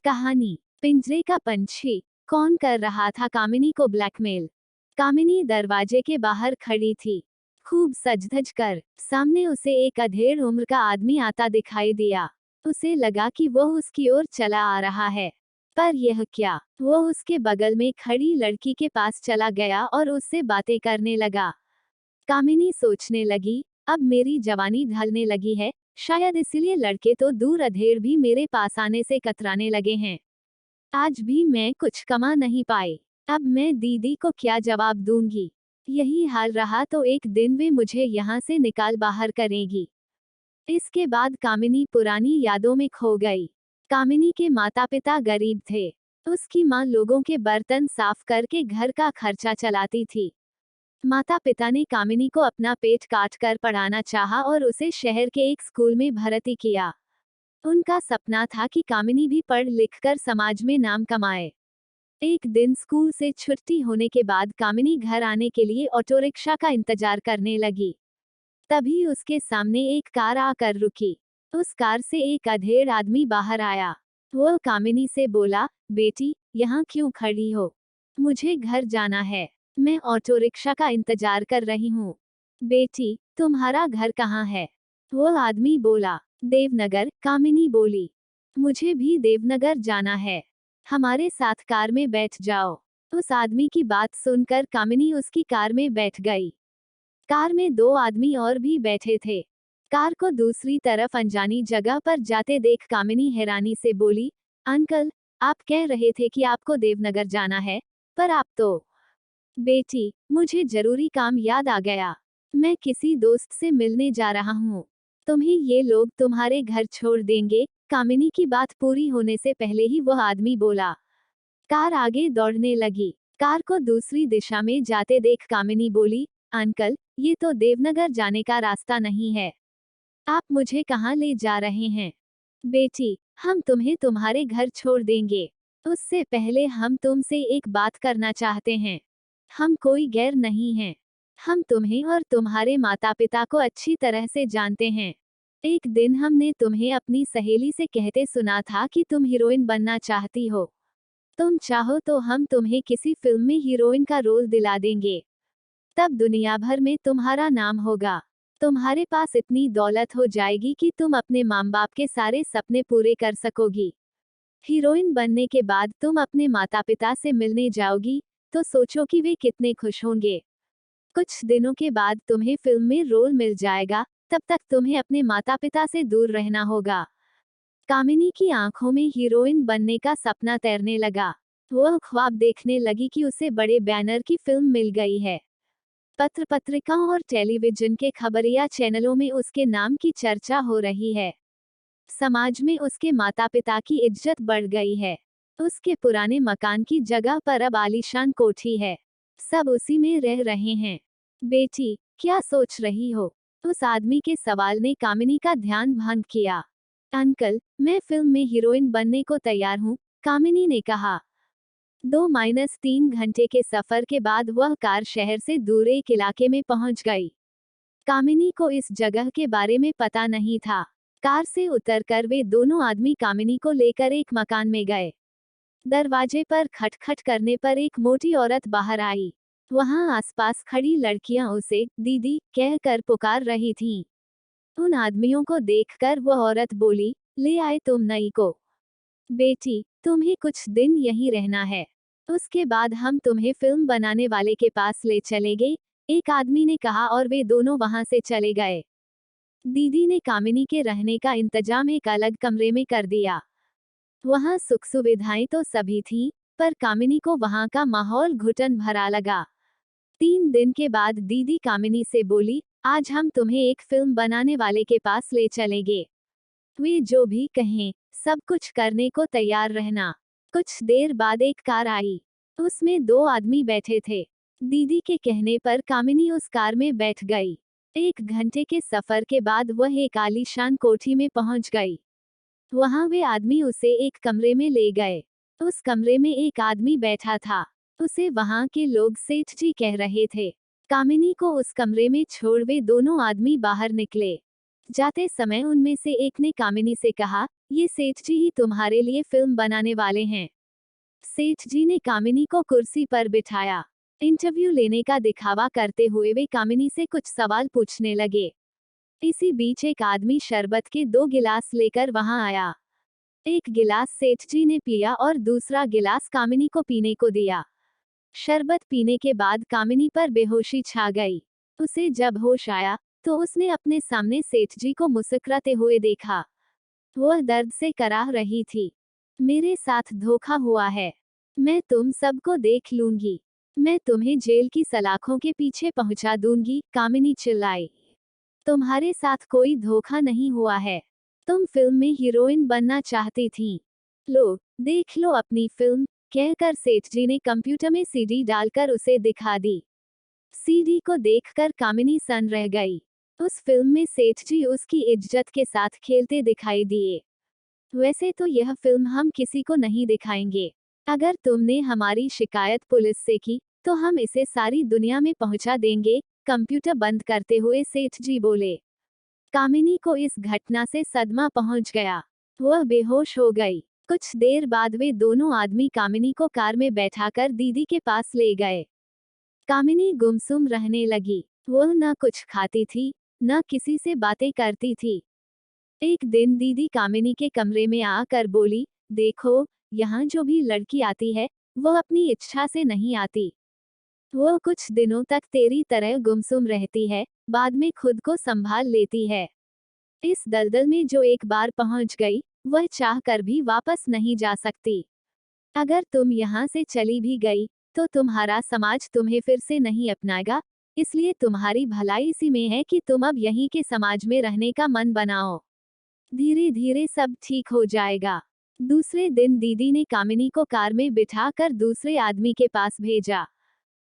कहानी। पिंजरे का पंछी। कौन कर रहा था कामिनी को ब्लैकमेल। कामिनी दरवाजे के बाहर खड़ी थी, खूब सज-धज कर। सामने उसे एक अधेड़ उम्र का आदमी आता दिखाई दिया। उसे लगा कि वो उसकी ओर चला आ रहा है, पर यह क्या। वो उसके बगल में खड़ी लड़की के पास चला गया और उससे बातें करने लगा। कामिनी सोचने लगी, अब मेरी जवानी ढलने लगी है, शायद इसलिए लड़के तो दूर अधेड़ भी मेरे पास आने से कतराने लगे हैं। आज भी मैं कुछ कमा नहीं पाई, अब मैं दीदी को क्या जवाब दूंगी। यही हाल रहा तो एक दिन वे मुझे यहाँ से निकाल बाहर करेगी। इसके बाद कामिनी पुरानी यादों में खो गई। कामिनी के माता पिता गरीब थे। उसकी माँ लोगों के बर्तन साफ करके घर का खर्चा चलाती थी। माता पिता ने कामिनी को अपना पेट काट कर पढ़ाना चाहा और उसे शहर के एक स्कूल में भर्ती किया। उनका सपना था कि कामिनी भी पढ़ लिख कर समाज में नाम कमाए। एक दिन स्कूल से छुट्टी होने के बाद कामिनी घर आने के लिए ऑटो रिक्शा का इंतजार करने लगी। तभी उसके सामने एक कार आकर रुकी। उस कार से एक अधेड़ आदमी बाहर आया। वो कामिनी से बोला, बेटी, यहाँ क्यों खड़ी हो? मुझे घर जाना है। मैं ऑटो रिक्शा का इंतजार कर रही हूँ। बेटी, तुम्हारा घर कहाँ है? वो आदमी बोला, देवनगर। कामिनी बोली, मुझे भी देवनगर जाना है। हमारे साथ कार में बैठ जाओ। उस आदमी की बात सुनकर कामिनी उसकी कार में बैठ गई। कार में दो आदमी और भी बैठे थे। कार को दूसरी तरफ अनजानी जगह पर जाते देख कामिनी हैरानी से बोली, अंकल, आप कह रहे थे कि आपको देवनगर जाना है, पर आप तो। बेटी, मुझे जरूरी काम याद आ गया। मैं किसी दोस्त से मिलने जा रहा हूँ। तुम्हें ये लोग तुम्हारे घर छोड़ देंगे। कामिनी की बात पूरी होने से पहले ही वह आदमी बोला। कार आगे दौड़ने लगी। कार को दूसरी दिशा में जाते देख कामिनी बोली, अंकल, ये तो देवनगर जाने का रास्ता नहीं है। आप मुझे कहाँ ले जा रहे हैं? बेटी, हम तुम्हें तुम्हारे घर छोड़ देंगे। उससे पहले हम तुमसे एक बात करना चाहते हैं। हम कोई गैर नहीं हैं। हम तुम्हें और तुम्हारे माता पिता को अच्छी तरह से जानते हैं। एक दिन हमने तुम्हें अपनी सहेली से कहते सुना था कि तुम हीरोइन बनना चाहती हो। तुम चाहो तो हम तुम्हें किसी फिल्म में हीरोइन का रोल दिला देंगे। तब दुनिया भर में तुम्हारा नाम होगा। तुम्हारे पास इतनी दौलत हो जाएगी कि तुम अपने माँ बाप के सारे सपने पूरे कर सकोगी। हीरोइन बनने के बाद तुम अपने माता पिता से मिलने जाओगी, तो सोचो कि वे कितने खुश होंगे। कुछ दिनों के बाद तुम्हें फिल्म में रोल मिल जाएगा, तब तक तुम्हें अपने माता पिता से दूर रहना होगा। कामिनी की आंखों में हीरोइन बनने का सपना तैरने लगा। वह ख्वाब देखने लगी कि उसे बड़े बैनर की फिल्म मिल गई है। पत्र पत्रिकाओं और टेलीविजन के खबरिया चैनलों में उसके नाम की चर्चा हो रही है। समाज में उसके माता पिता की इज्जत बढ़ गई है। उसके पुराने मकान की जगह पर अब आलीशान कोठी है। सब उसी में रह रहे हैं। बेटी, क्या सोच रही हो? उस आदमी के सवाल ने कामिनी का ध्यान भंग किया। अंकल, मैं फिल्म में हीरोइन बनने को तैयार हूँ, कामिनी ने कहा। 2-3 घंटे के सफर के बाद वह कार शहर से दूर एक इलाके में पहुंच गई। कामिनी को इस जगह के बारे में पता नहीं था। कार से उतरकर वे दोनों आदमी कामिनी को लेकर एक मकान में गए। दरवाजे पर खटखट करने पर एक मोटी औरत बाहर आई। वहां आसपास खड़ी लड़कियां उसे दीदी कहकर पुकार रही थीं। उन आदमियों को देखकर वह औरत बोली, ले आए तुम नई को। बेटी, तुम्हें कुछ दिन यहीं रहना है। उसके बाद हम तुम्हें फिल्म बनाने वाले के पास ले चलेंगे, एक आदमी ने कहा और वे दोनों वहां से चले गए। दीदी ने कामिनी के रहने का इंतजाम एक अलग कमरे में कर दिया। वहां सुख सुविधाएं तो सभी थीं, पर कामिनी को वहां का माहौल घुटन भरा लगा। 3 दिन के बाद दीदी कामिनी से बोली, आज हम तुम्हें एक फिल्म बनाने वाले के पास ले चलेंगे। वे जो भी कहें, सब कुछ करने को तैयार रहना। कुछ देर बाद एक कार आई। उसमें 2 आदमी बैठे थे। दीदी के कहने पर कामिनी उस कार में बैठ गई। 1 घंटे के सफर के बाद वह एक आलीशान कोठी में पहुंच गई। वहां वे आदमी उसे एक कमरे में ले गए। उस कमरे में एक आदमी बैठा था। उसे वहां के लोग सेठ जी कह रहे थे। कामिनी को उस कमरे में छोड़ वे दोनों आदमी बाहर निकले। जाते समय उनमें से एक ने कामिनी से कहा, ये सेठ जी ही तुम्हारे लिए फिल्म बनाने वाले हैं। सेठ जी ने कामिनी को कुर्सी पर बिठाया। इंटरव्यू लेने का दिखावा करते हुए वे कामिनी से कुछ सवाल पूछने लगे। इसी बीच एक आदमी शरबत के 2 गिलास लेकर वहां आया। एक गिलास सेठ जी ने पिया और दूसरा गिलास कामिनी को पीने को दिया। शरबत पीने के बाद कामिनी पर बेहोशी छा गई। उसे जब होश आया तो उसने अपने सामने सेठ जी को मुस्कुराते हुए देखा। वह दर्द से कराह रही थी। मेरे साथ धोखा हुआ है। मैं तुम सबको देख लूंगी। मैं तुम्हें जेल की सलाखों के पीछे पहुंचा दूंगी, कामिनी चिल्लाई। तुम्हारे साथ कोई धोखा नहीं हुआ है। तुम फिल्म में हीरोइन बनना चाहती थीं। लो, देख लो अपनी फिल्म, कहकर सेठ जी ने कंप्यूटर में सीडी डालकर उसे दिखा दी। सीडी को देखकर कामिनी सन रह गई। उस फिल्म में सेठ जी उसकी इज्जत के साथ खेलते दिखाई दिए। वैसे तो यह फिल्म हम किसी को नहीं दिखाएंगे। अगर तुमने हमारी शिकायत पुलिस से की, तो हम इसे सारी दुनिया में पहुंचा देंगे, कंप्यूटर बंद करते हुए सेठ जी बोले। कामिनी को इस घटना से सदमा पहुंच गया। वह बेहोश हो गई। कुछ देर बाद वे दोनों आदमी कामिनी को कार में बैठाकर दीदी के पास ले गए। कामिनी गुमसुम रहने लगी। वह न कुछ खाती थी, न किसी से बातें करती थी। एक दिन दीदी कामिनी के कमरे में आकर बोली, देखो, यहाँ जो भी लड़की आती है, वह अपनी इच्छा से नहीं आती। वह कुछ दिनों तक तेरी तरह गुमसुम रहती है, बाद में खुद को संभाल लेती है। इस दलदल में जो एक बार पहुंच गई, वह चाह कर भी वापस नहीं जा सकती। अगर तुम यहाँ से चली भी गई, तो तुम्हारा समाज तुम्हें फिर से नहीं अपनाएगा, इसलिए तुम्हारी भलाई इसी में है कि तुम अब यहीं के समाज में रहने का मन बनाओ। धीरे धीरे सब ठीक हो जाएगा। दूसरे दिन दीदी ने कामिनी को कार में बिठाकर दूसरे आदमी के पास भेजा।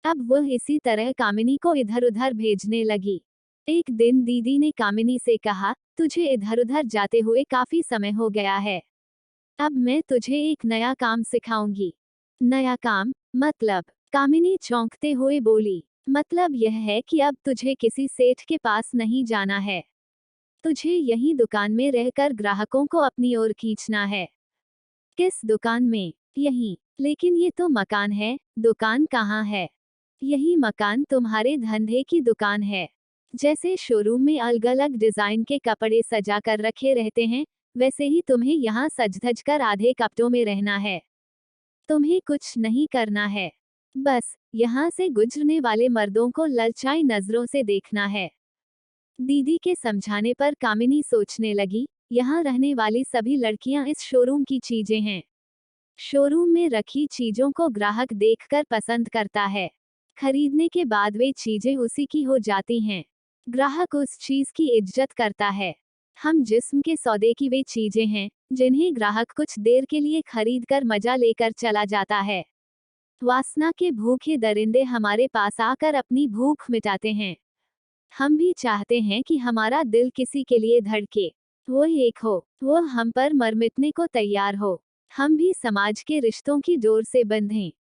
अब वह इसी तरह कामिनी को इधर उधर भेजने लगी। एक दिन दीदी ने कामिनी से कहा, तुझे इधर उधर जाते हुए काफी समय हो गया है। अब मैं तुझे एक नया काम सिखाऊंगी। नया काम? मतलब? कामिनी चौंकते हुए बोली, मतलब यह है कि अब तुझे किसी सेठ के पास नहीं जाना है। तुझे यही दुकान में रहकर ग्राहकों को अपनी ओर खींचना है। किस दुकान में? यहीं। लेकिन ये तो मकान है, दुकान कहाँ है? यही मकान तुम्हारे धंधे की दुकान है। जैसे शोरूम में अलग अलग डिजाइन के कपड़े सजा कर रखे रहते हैं, वैसे ही तुम्हें यहाँ सज-धज कर आधे कपड़ों में रहना है। तुम्हें कुछ नहीं करना है। बस, यहाँ से गुजरने वाले मर्दों को ललचाई नजरों से देखना है। दीदी के समझाने पर कामिनी सोचने लगी, यहाँ रहने वाली सभी लड़कियां इस शोरूम की चीजें हैं। शोरूम में रखी चीजों को ग्राहक देखकर पसंद करता है। खरीदने के बाद वे चीजें उसी की हो जाती हैं। ग्राहक उस चीज की इज्जत करता है। हम जिस्म के सौदे की वे चीजें हैं, जिन्हें ग्राहक कुछ देर के लिए खरीद कर मजा लेकर चला जाता है। वासना के भूखे दरिंदे हमारे पास आकर अपनी भूख मिटाते हैं। हम भी चाहते हैं कि हमारा दिल किसी के लिए धड़के, वो एक हो, वो हम पर मर मिटने को तैयार हो। हम भी समाज के रिश्तों की डोर से बंधें।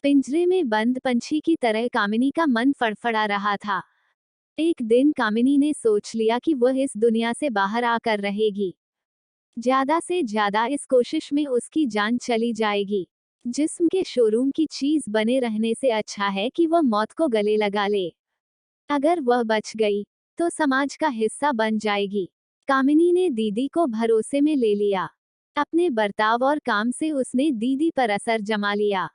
पिंजरे में बंद पंछी की तरह कामिनी का मन फड़फड़ा रहा था। एक दिन कामिनी ने सोच लिया कि वह इस दुनिया से बाहर आकर रहेगी। ज्यादा से ज्यादा इस कोशिश में उसकी जान चली जाएगी। जिस्म के शोरूम की चीज बने रहने से अच्छा है कि वह मौत को गले लगा ले। अगर वह बच गई, तो समाज का हिस्सा बन जाएगी। कामिनी ने दीदी को भरोसे में ले लिया। अपने बर्ताव और काम से उसने दीदी पर असर जमा लिया।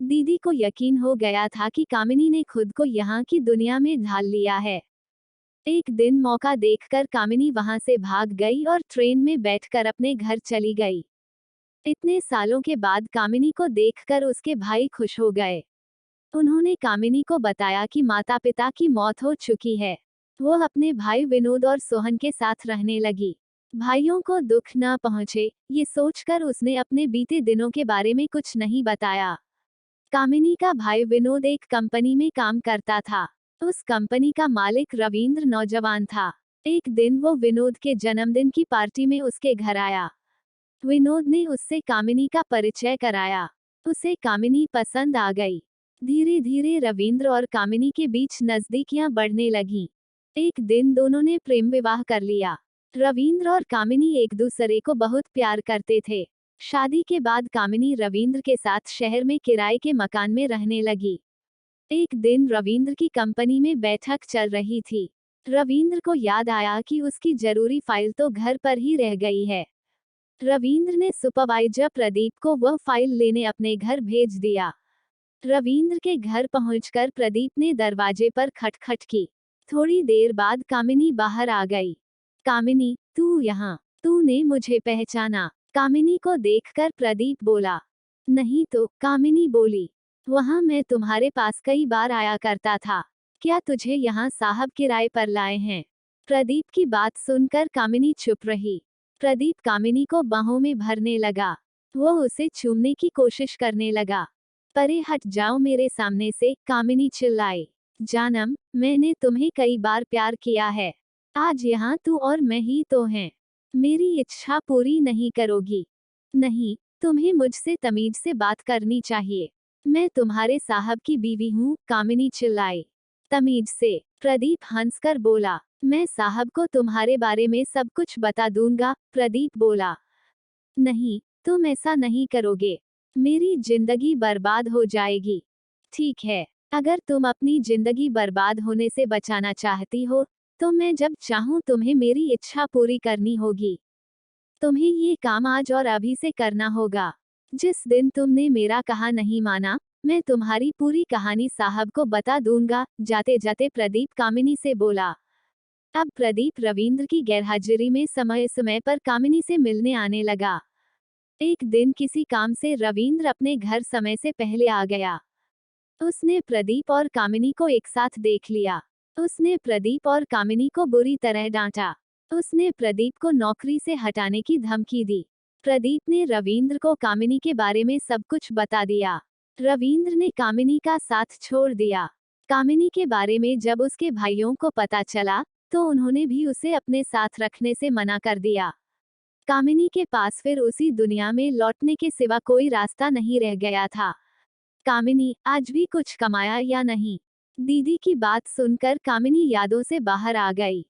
दीदी को यकीन हो गया था कि कामिनी ने खुद को यहाँ की दुनिया में ढाल लिया है। एक दिन मौका देखकर कामिनी वहां से भाग गई और ट्रेन में बैठकर अपने घर चली गई। इतने सालों के बाद कामिनी को देखकर उसके भाई खुश हो गए। उन्होंने कामिनी को बताया कि माता पिता की मौत हो चुकी है। वो अपने भाई विनोद और सोहन के साथ रहने लगी। भाइयों को दुख न पहुंचे, ये सोचकर उसने अपने बीते दिनों के बारे में कुछ नहीं बताया। कामिनी का भाई विनोद एक कंपनी में काम करता था। उस कंपनी का मालिक रविंद्र नौजवान था। एक दिन वो विनोद के जन्मदिन की पार्टी में उसके घर आया। विनोद ने उससे कामिनी का परिचय कराया। उसे कामिनी पसंद आ गई। धीरे धीरे रविंद्र और कामिनी के बीच नजदीकियां बढ़ने लगीं। एक दिन दोनों ने प्रेम विवाह कर लिया। रविंद्र और कामिनी एक दूसरे को बहुत प्यार करते थे। शादी के बाद कामिनी रविंद्र के साथ शहर में किराए के मकान में रहने लगी। एक दिन रविंद्र की कंपनी में बैठक चल रही थी। रविंद्र को याद आया कि उसकी जरूरी फाइल तो घर पर ही रह गई है। रविंद्र ने सुपरवाइजर प्रदीप को वह फाइल लेने अपने घर भेज दिया। रविंद्र के घर पहुंचकर प्रदीप ने दरवाजे पर खटखट की। थोड़ी देर बाद कामिनी बाहर आ गई। कामिनी, तू यहाँ? तूने मुझे पहचाना? कामिनी को देखकर प्रदीप बोला। नहीं तो, कामिनी बोली। वहाँ मैं तुम्हारे पास कई बार आया करता था। क्या तुझे यहाँ साहब किराए पर लाए हैं? प्रदीप की बात सुनकर कामिनी चुप रही। प्रदीप कामिनी को बाहों में भरने लगा। वो उसे छूने की कोशिश करने लगा। परे हट जाओ मेरे सामने से, कामिनी चिल्लाई। जानम, मैंने तुम्हें कई बार प्यार किया है। आज यहाँ तू और मैं ही तो हैं। मेरी इच्छा पूरी नहीं करोगी? नहीं, तुम्हें मुझसे तमीज से बात करनी चाहिए। मैं तुम्हारे साहब की बीवी हूँ, कामिनी चिल्लाई। तमीज से? प्रदीप हंसकर बोला। मैं साहब को तुम्हारे बारे में सब कुछ बता दूंगा, प्रदीप बोला। नहीं, तुम ऐसा नहीं करोगे। मेरी जिंदगी बर्बाद हो जाएगी। ठीक है, अगर तुम अपनी जिंदगी बर्बाद होने से बचाना चाहती हो, तो मैं जब चाहूँ तुम्हें मेरी इच्छा पूरी करनी होगी। तुम्हें ये काम आज और अभी से करना होगा। जिस दिन तुमने मेरा कहा नहीं माना, मैं तुम्हारी पूरी कहानी साहब को बता दूंगा, जाते जाते प्रदीप कामिनी से बोला। अब प्रदीप रविंद्र की गैरहाजिरी में समय समय पर कामिनी से मिलने आने लगा। एक दिन किसी काम से रविंद्र अपने घर समय से पहले आ गया। उसने प्रदीप और कामिनी को एक साथ देख लिया। उसने प्रदीप और कामिनी को बुरी तरह डांटा। उसने प्रदीप को नौकरी से हटाने की धमकी दी। प्रदीप ने रविंद्र को कामिनी के बारे में सब कुछ बता दिया। रविंद्र ने कामिनी का साथ छोड़ दिया। कामिनी के बारे में जब उसके भाइयों को पता चला, तो उन्होंने भी उसे अपने साथ रखने से मना कर दिया। कामिनी के पास फिर उसी दुनिया में लौटने के सिवा कोई रास्ता नहीं रह गया था। कामिनी, आज भी कुछ कमाया या नहीं? दीदी की बात सुनकर कामिनी यादों से बाहर आ गई।